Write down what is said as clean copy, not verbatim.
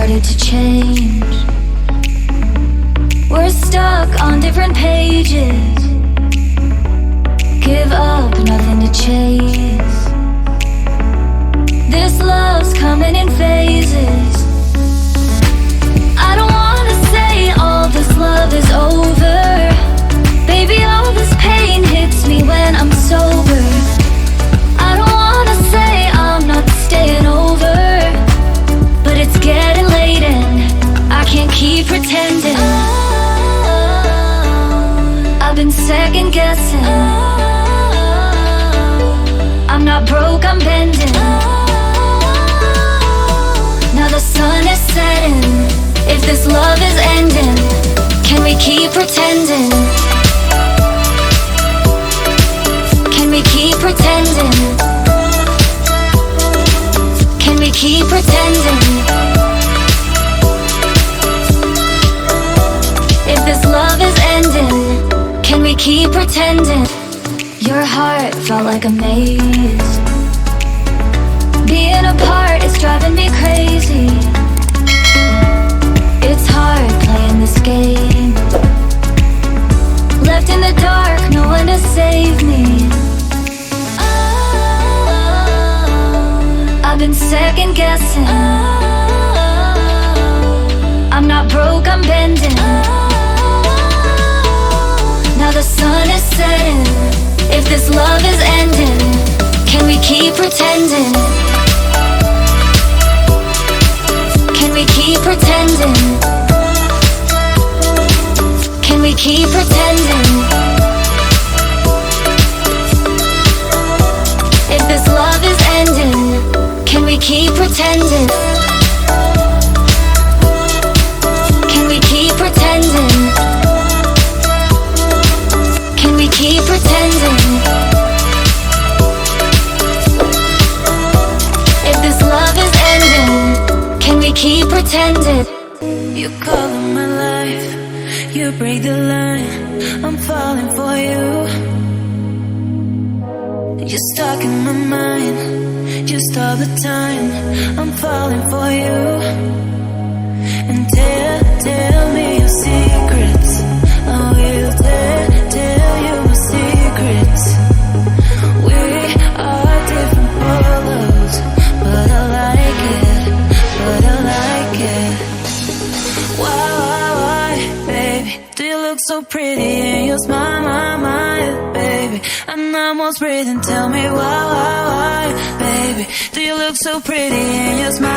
started to change. We're stuck on different pages. Give up, nothing to chase. This love's coming in phases. I don't wanna say all this love is over. Baby, all this pain hits me when I'm sober. I don't wanna say I'm not staying over, but it's getting late and I can't keep pretending. I've been second guessing. I'm not broke, I'm bending. Now the sun is setting. If this love is ending, can we keep pretending? Can we keep pretending? Can we keep pretending? If this love is ending, can we keep pretending? Your heart felt like a maze. Being apart is driving me crazy. It's hard playing this game. Left in the dark, no one to save me. I've been second guessing. I'm not broke, I'm bending. Now the sun is setting. If this love is ending, can we keep pretending? Can we keep pretending? Can we keep pretending? If this love is ending, can we keep pretending? Can we keep pretending? Can we keep pretending? If this love is ending, can we keep pretending? You color my life, you break the line. I'm falling for you. You're stuck in my mind, just all the time. I'm falling for you. And tell me your secrets. I will tell you my secrets. We are different colors, but I like it, but I like it. Why, baby, do you look so pretty in your smile, baby? I'm almost breathing, tell me why, baby, do you look so pretty in your smile?